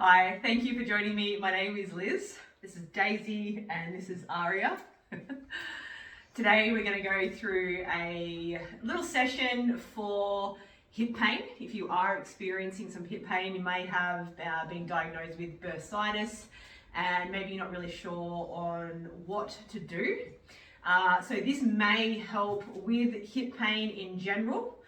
Hi, thank you for joining me. My name is Liz. This is Daisy and this is Aria. Today we're going to go through a little session for hip pain. If you are experiencing some hip pain, you may have been diagnosed with bursitis and maybe you're not really sure on what to do. So this may help with hip pain in general.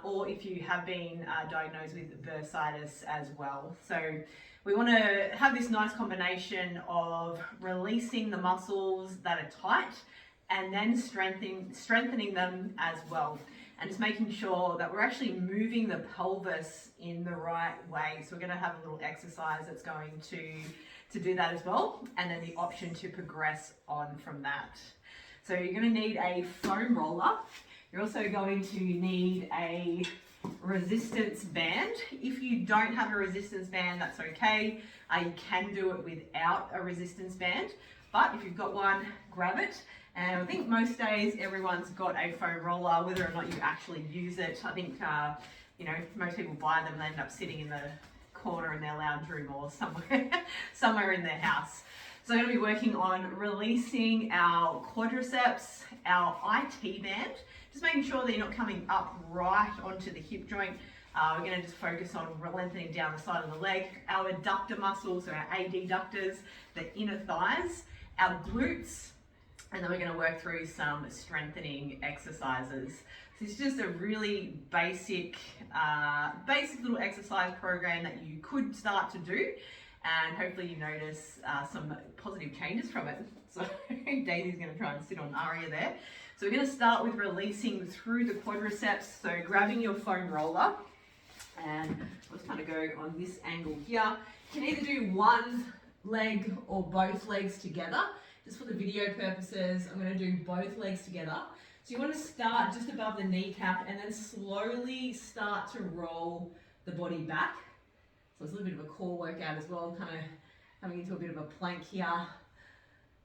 Or if you have been diagnosed with bursitis as well. So we want to have this nice combination of releasing the muscles that are tight and then strengthening them as well. And just making sure that we're actually moving the pelvis in the right way. So we're going to have a little exercise that's going to do that as well. And then the option to progress on from that. So you're going to need a foam roller. You're also going to need a resistance band. If you don't have a resistance band, that's okay. You can do it without a resistance band, but if you've got one, grab it. And I think most days everyone's got a foam roller, whether or not you actually use it. I think most people buy them and they end up sitting in the corner in their lounge room or somewhere in their house. So I'm going to be working on releasing our quadriceps, our IT band, just making sure that you're not coming up right onto the hip joint. We're going to just focus on lengthening down the side of the leg, our adductor muscles, so our adductors, the inner thighs, our glutes, and then we're going to work through some strengthening exercises. So it's just a really basic little exercise program that you could start to do. And hopefully you notice some positive changes from it. So Daisy's going to try and sit on Aria there. So we're going to start with releasing through the quadriceps. So grabbing your foam roller, and let's kind of go on this angle here. You can either do one leg or both legs together. Just for the video purposes, I'm going to do both legs together. So you want to start just above the kneecap and then slowly start to roll the body back. So it's a little bit of a core workout as well, kind of coming into a bit of a plank here,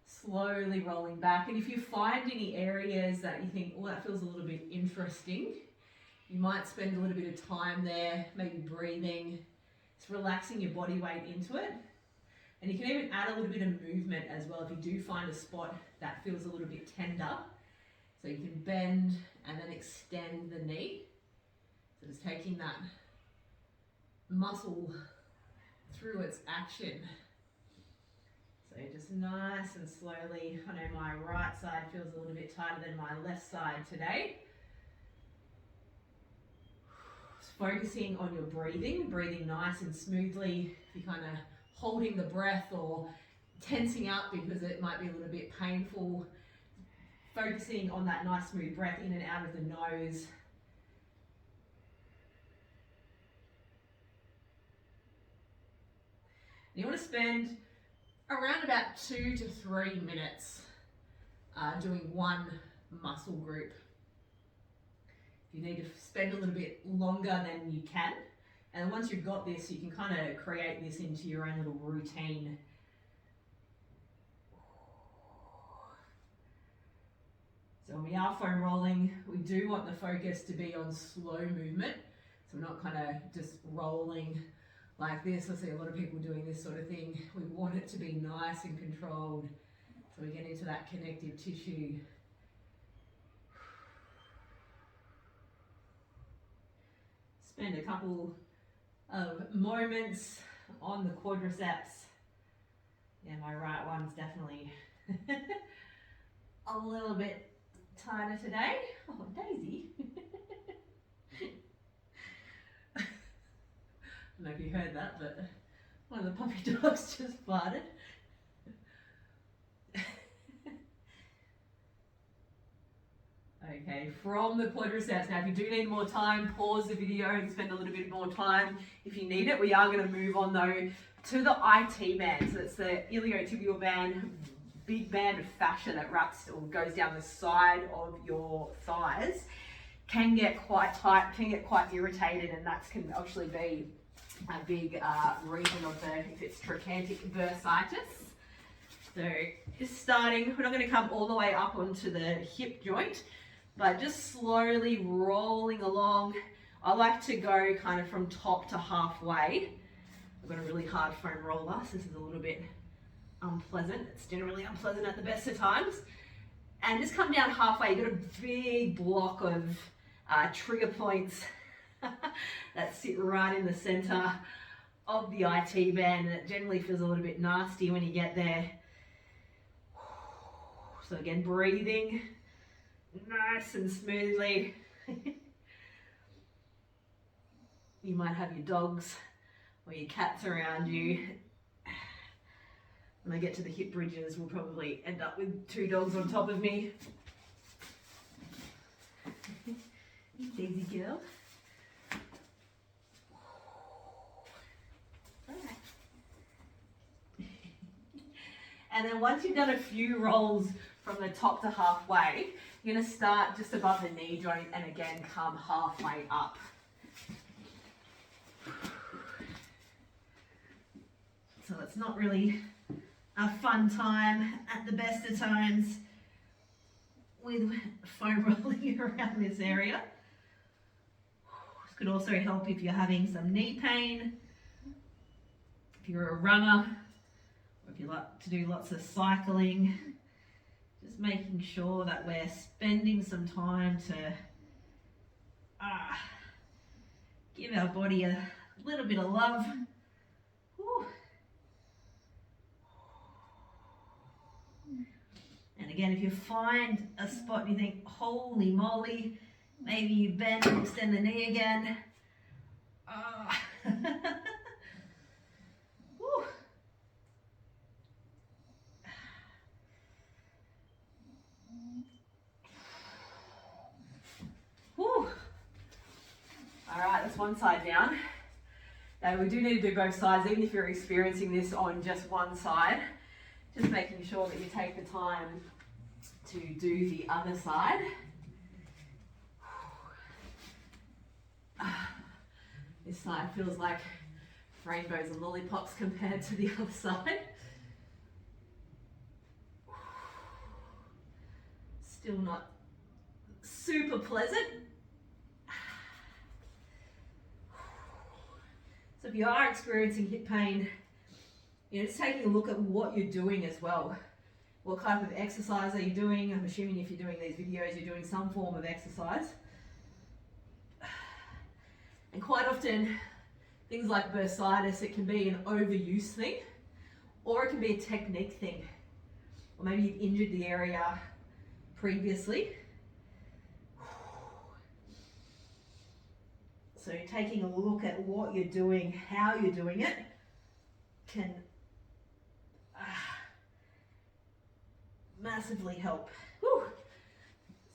slowly rolling back. And if you find any areas that you think, oh, that feels a little bit interesting, you might spend a little bit of time there, maybe breathing, just relaxing your body weight into it. And you can even add a little bit of movement as well if you do find a spot that feels a little bit tender. So you can bend and then extend the knee. So just taking that muscle through its action. So just nice and slowly. I know my right side feels a little bit tighter than my left side today. Just focusing on your breathing nice and smoothly. If you're kind of holding the breath or tensing up because it might be a little bit painful, focusing on that nice smooth breath in and out of the nose. You want to spend around about 2 to 3 minutes doing one muscle group. If you need to spend a little bit longer, then you can. And once you've got this, you can kind of create this into your own little routine. So when we are foam rolling, we do want the focus to be on slow movement. So we're not kind of just rolling like this. I see a lot of people doing this sort of thing. We want it to be nice and controlled so we get into that connective tissue. Spend a couple of moments on the quadriceps. Yeah, my right one's definitely a little bit tighter today. Oh, Daisy. I don't know if you heard that, but one of the puppy dogs just farted. Okay, from the quadriceps. Now, if you do need more time, pause the video and spend a little bit more time if you need it. We are going to move on though to the IT band. So it's the iliotibial band, big band of fascia that wraps or goes down the side of your thighs. Can get quite tight, can get quite irritated, and that can actually be a big reason of if it's trochanteric bursitis. So just starting, we're not going to come all the way up onto the hip joint, but just slowly rolling along. I like to go kind of from top to halfway. I've got a really hard foam roller, so this is a little bit unpleasant. It's generally unpleasant at the best of times. And just come down halfway. You've got a big block of trigger points that sit right in the center of the IT band, and it generally feels a little bit nasty when you get there. So again, breathing nice and smoothly. You might have your dogs or your cats around you. When I get to the hip bridges, we'll probably end up with 2 dogs on top of me. Daisy girl. And then once you've done a few rolls from the top to halfway, you're going to start just above the knee joint and again come halfway up. So it's not really a fun time at the best of times with foam rolling around this area. This could also help if you're having some knee pain, if you're a runner, or if you like to do lots of cycling. Just making sure that we're spending some time to give our body a little bit of love. Whew. And again, if you find a spot and you think, holy moly, maybe you bend and extend the knee again. Whew. Whew. All right, that's one side down. Now we do need to do both sides, even if you're experiencing this on just one side. Just making sure that you take the time to do the other side. This side feels like rainbows and lollipops compared to the other side. Still not super pleasant. So if you are experiencing hip pain, just taking a look at what you're doing as well. What type of exercise are you doing? I'm assuming if you're doing these videos, you're doing some form of exercise. And quite often, things like bursitis, it can be an overuse thing, or it can be a technique thing. Or maybe you've injured the area previously. So taking a look at what you're doing, how you're doing it, can massively help. Whew.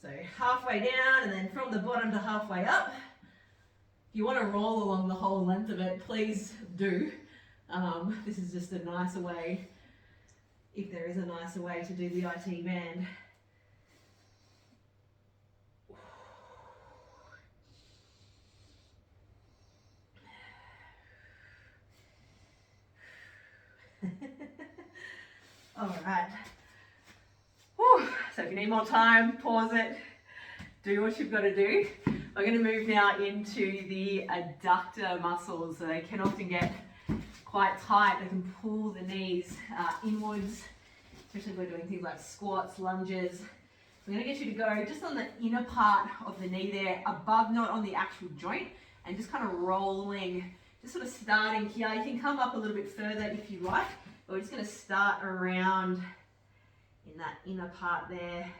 So halfway down and then from the bottom to halfway up. If you want to roll along the whole length of it, please do. This is just a nicer way, if there is a nicer way to do the IT band. All right. Whew. So if you need more time, pause it, do what you've got to do. We're going to move now into the adductor muscles. So they can often get quite tight. They can pull the knees inwards, especially if we're doing things like squats, lunges. I'm going to get you to go just on the inner part of the knee there, above, not on the actual joint, and just kind of rolling, just sort of starting here. You can come up a little bit further if you like, but we're just going to start around in that inner part there.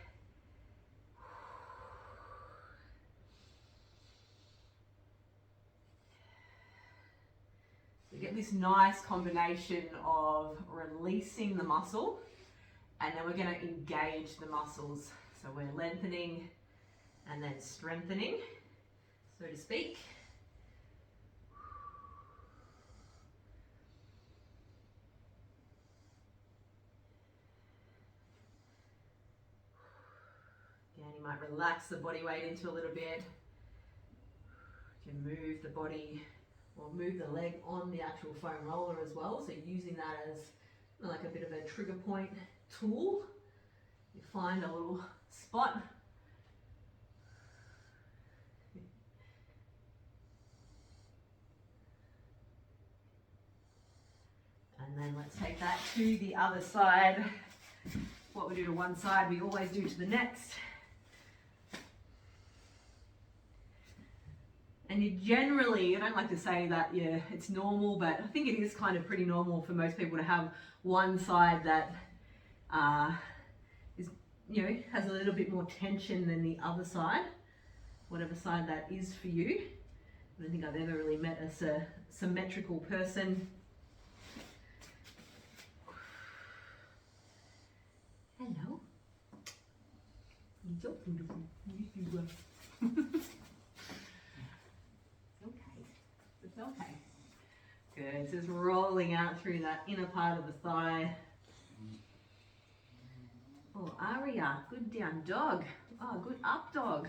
So get this nice combination of releasing the muscle, and then we're going to engage the muscles. So we're lengthening and then strengthening, so to speak. Again, you might relax the body weight into a little bit. You can move the body or move the leg on the actual foam roller as well. So using that as like a bit of a trigger point tool. You find a little spot. to the other side. What we do to one side, we always do to the next. And you generally, I don't like to say that, yeah, it's normal, but I think it is kind of pretty normal for most people to have one side that is, you know, has a little bit more tension than the other side, whatever side that is for you. I don't think I've ever really met a symmetrical person. Hello. You're so beautiful. Yes, you are. It's okay. Good. Just rolling out through that inner part of the thigh. Oh, Aria, good down dog. Oh, good up dog.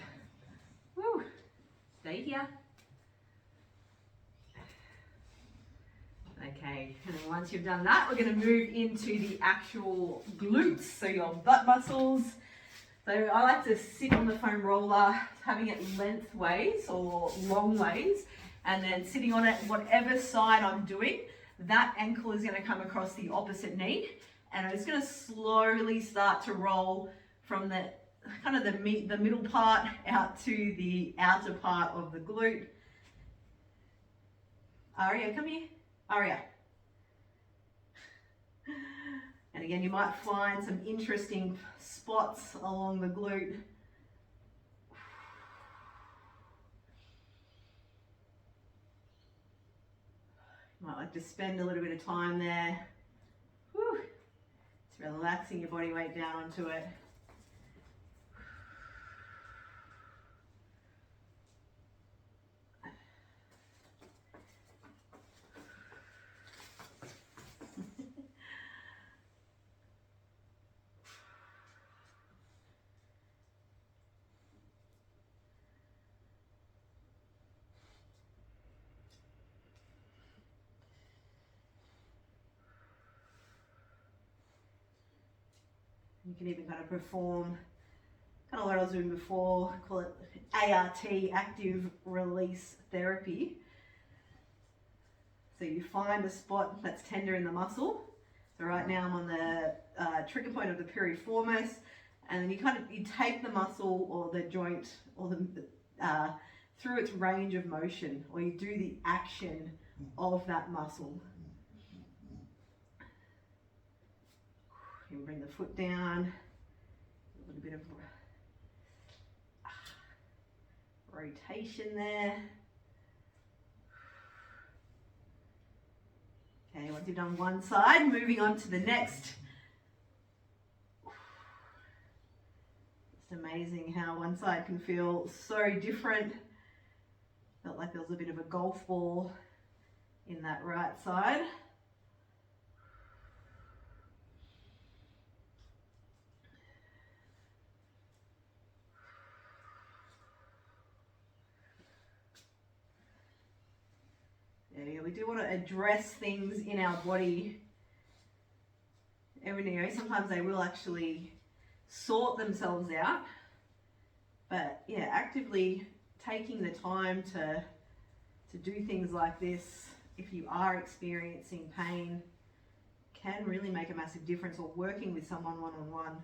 Woo. Stay here. Okay, and then once you've done that, we're going to move into the actual glutes, so your butt muscles. So I like to sit on the foam roller, having it lengthways or long ways, and then sitting on it, whatever side I'm doing, that ankle is going to come across the opposite knee, and I'm just going to slowly start to roll from the kind of the middle part out to the outer part of the glute. Aria, come here. Aria. And again, you might find some interesting spots along the glute. You might like to spend a little bit of time there. Whew. Just relaxing your body weight down onto it. You can even kind of perform kind of what I was doing before, call it ART, active release therapy. So you find a spot that's tender in the muscle. So right now I'm on the trigger point of the piriformis, and then you take the muscle or the joint or the through its range of motion, or you do the action of that muscle. You can bring the foot down, a little bit of rotation there. Okay, once you've done one side, moving on to the next. It's amazing how one side can feel so different. Felt like there was a bit of a golf ball in that right side. Yeah, we do want to address things in our body. Sometimes they will actually sort themselves out, but yeah, actively taking the time to do things like this, if you are experiencing pain, can really make a massive difference, or working with someone one-on-one.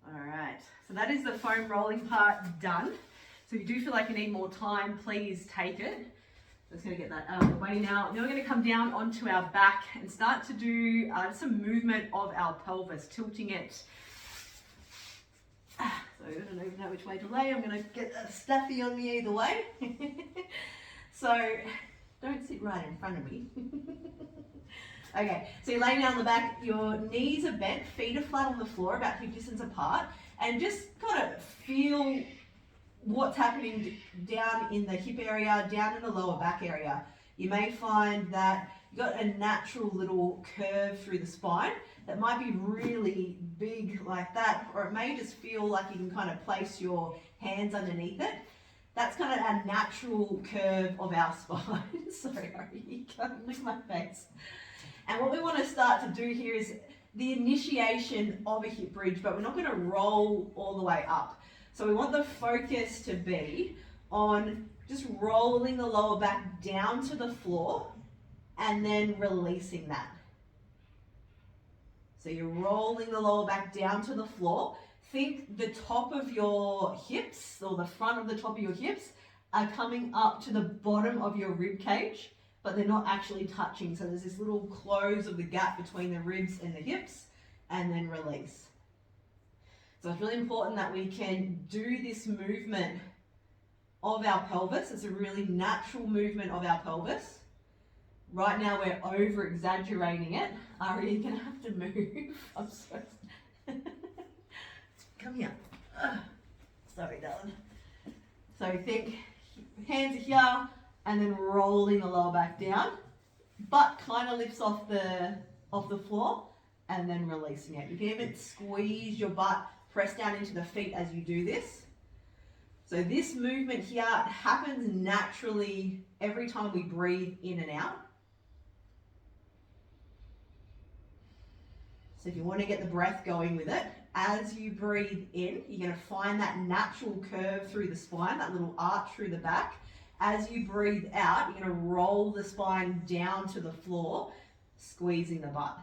Alright, so that is the foam rolling part done. So if you do feel like you need more time, please take it. Just going to get that out of the way now. Now we're going to come down onto our back and start to do some movement of our pelvis, tilting it. So I don't even know which way to lay. I'm going to get a staffy on me either way. So don't sit right in front of me. Okay, so you're laying down on the back, your knees are bent, feet are flat on the floor, about hip distance apart, and just kind of feel what's happening down in the hip area, down in the lower back area. You may find that you've got a natural little curve through the spine that might be really big like that, or it may just feel like you can kind of place your hands underneath it. That's kind of a natural curve of our spine. Sorry, you can't lick my face. And what we want to start to do here is the initiation of a hip bridge, but we're not going to roll all the way up. So we want the focus to be on just rolling the lower back down to the floor and then releasing that. So you're rolling the lower back down to the floor. Think the top of your hips, or the front of the top of your hips, are coming up to the bottom of your rib cage, but they're not actually touching. So there's this little close of the gap between the ribs and the hips, and then release. So it's really important that we can do this movement of our pelvis. It's a really natural movement of our pelvis. Right now we're over exaggerating it. Ari, you're gonna have to move. I'm sorry. Come here. Sorry, darling. So think hands are here and then rolling the lower back down. Butt kind of lifts off the floor and then releasing it. You can even squeeze your butt, press down into the feet as you do this. So this movement here happens naturally every time we breathe in and out. So if you want to get the breath going with it, as you breathe in, you're going to find that natural curve through the spine, that little arch through the back. As you breathe out, you're going to roll the spine down to the floor, squeezing the butt.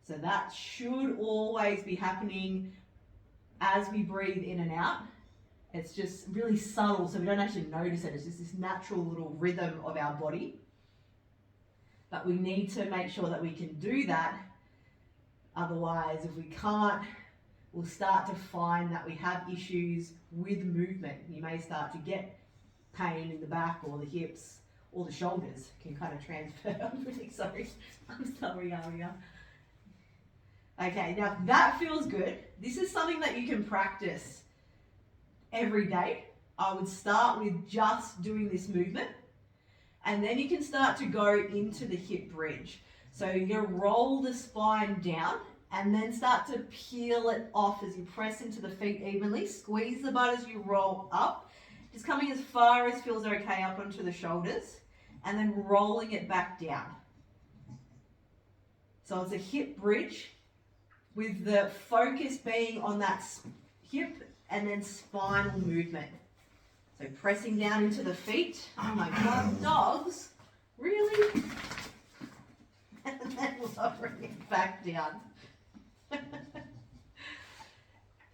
So that should always be happening as we breathe in and out. It's just really subtle, so we don't actually notice it. It's just this natural little rhythm of our body. But we need to make sure that we can do that. Otherwise, if we can't, we'll start to find that we have issues with movement. You may start to get pain in the back or the hips or the shoulders can kind of transfer. I'm really sorry. I'm sorry, Aria. Okay, now if that feels good, this is something that you can practice every day. I would start with just doing this movement, and then you can start to go into the hip bridge. So you're going to roll the spine down and then start to peel it off as you press into the feet evenly. Squeeze the butt as you roll up, just coming as far as feels okay up onto the shoulders, and then rolling it back down. So it's a hip bridge with the focus being on that hip and then spinal movement. So pressing down into the feet. Oh my God, dogs, really? And then lowering it back down.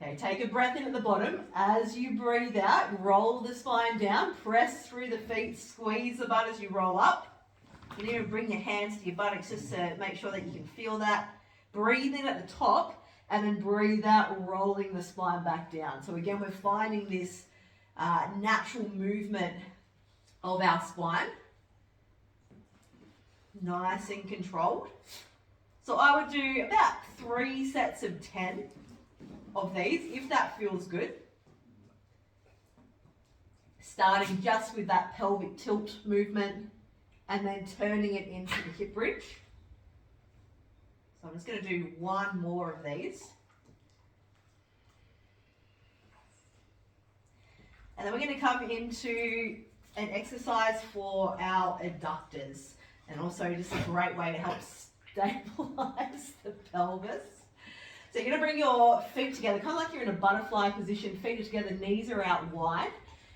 Okay, take a breath in at the bottom. As you breathe out, roll the spine down, press through the feet, squeeze the butt as you roll up. You need to bring your hands to your buttocks just to make sure that you can feel that. Breathe in at the top and then breathe out, rolling the spine back down. So again, we're finding this natural movement of our spine. Nice and controlled. So I would do about 3 sets of 10 of these, if that feels good. Starting just with that pelvic tilt movement and then turning it into the hip bridge. So I'm just going to do 1 more of these. And then we're going to come into an exercise for our adductors, and also just a great way to help stabilize the pelvis. So you're going to bring your feet together, kind of like you're in a butterfly position. Feet are together, knees are out wide.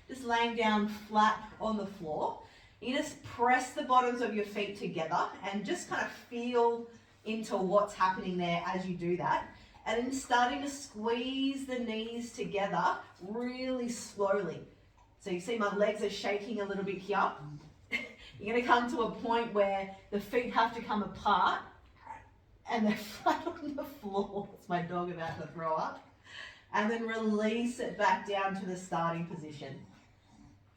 Just laying down flat on the floor. You just press the bottoms of your feet together and just kind of feel into what's happening there as you do that. And then starting to squeeze the knees together really slowly. So you see my legs are shaking a little bit here. You're going to come to a point where the feet have to come apart and they're flat on the floor. It's my dog about to throw up. And then release it back down to the starting position.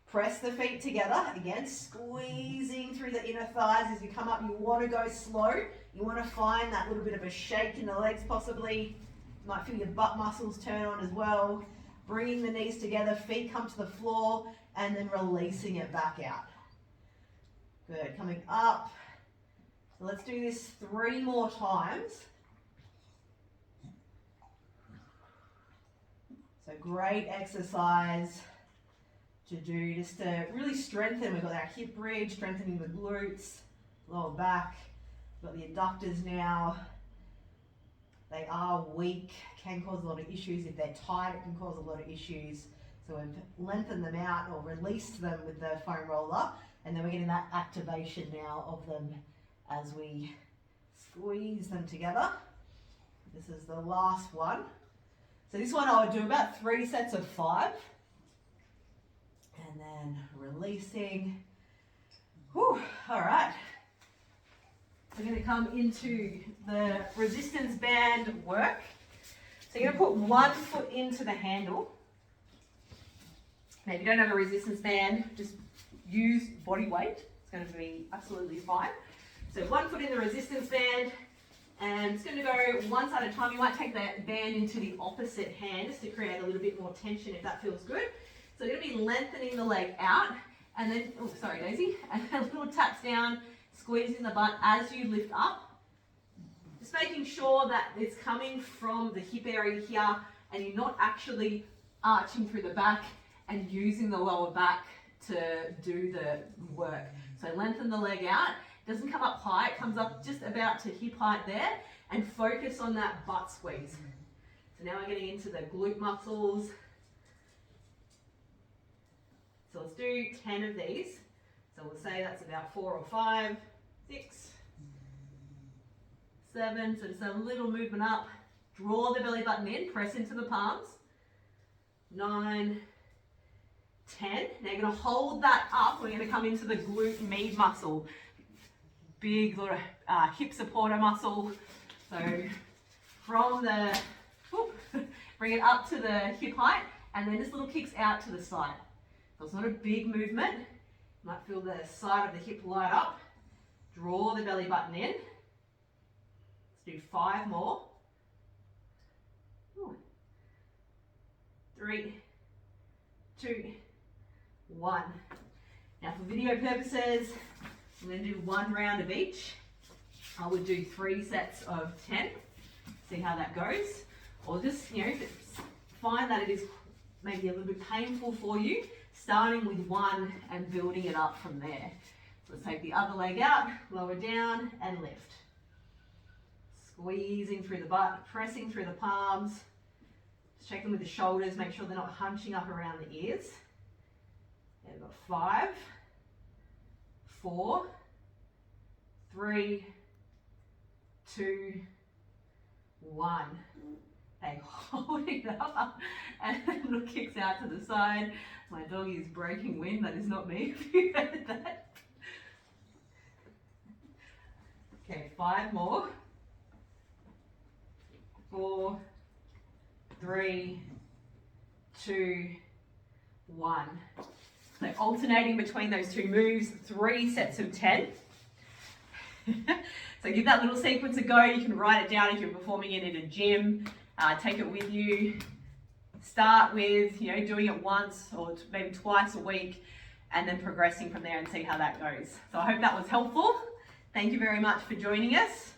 Press the feet together, again, squeezing through the inner thighs as you come up. You want to go slow. You want to find that little bit of a shake in the legs possibly. You might feel your butt muscles turn on as well. Bringing the knees together, feet come to the floor, and then releasing it back out. Good, coming up. So let's do this 3 more times. So great exercise to do just to really strengthen. We've got our hip bridge, strengthening the glutes, lower back, Got the adductors now. They are weak, can cause a lot of issues. If they're tight, it can cause a lot of issues. So we've lengthened them out or released them with the foam roller, and then we're getting that activation now of them as we squeeze them together. This is the last one. So this one I would do about 3 sets of 5. And then releasing. Whew, all right. We're going to come into the resistance band work. So you're going to put one foot into the handle. Now, if you don't have a resistance band, just use body weight. It's going to be absolutely fine. So one foot in the resistance band, and it's going to go one side at a time. You might take that band into the opposite hand just to create a little bit more tension if that feels good. So you're going to be lengthening the leg out, and then, oh, sorry, Daisy, and then little taps down, squeezing the butt as you lift up. Just making sure that it's coming from the hip area here, and you're not actually arching through the back and using the lower back to do the work. So lengthen the leg out. It doesn't come up high, it comes up just about to hip height there, and focus on that butt squeeze. So now we're getting into the glute muscles. So let's do 10 of these. So we'll say that's about 4 or 5, 6, 7. So just a little movement up. Draw the belly button in, press into the palms. 9, 10. Now you're going to hold that up. We're going to come into the glute med muscle. Big sort of hip supporter muscle. So from the, bring it up to the hip height, and then just little kicks out to the side. So it's not a big movement. You might feel the side of the hip light up. Draw the belly button in. Let's do 5 more. 3, 2, 1. Now for video purposes, I'm going to do 1 round of each. I would do 3 sets of 10. See how that goes. Or just, if it's find that it is maybe a little bit painful for you, starting with 1 and building it up from there. So let's take the other leg out, lower down and lift. Squeezing through the butt, pressing through the palms. Just check them with the shoulders, make sure they're not hunching up around the ears. There we've got 5, 4, 3, 2, 1. Okay, holding it up, and then little kicks out to the side. My doggy is breaking wind, that is not me, if you heard that. Okay, 5 more. 4, 3, 2, 1. So alternating between those 2 moves, 3 sets of 10. So give that little sequence a go. You can write it down if you're performing it in a gym. Take it with you. Start with doing it once or maybe twice a week, and then progressing from there and see how that goes. So I hope that was helpful. Thank you very much for joining us.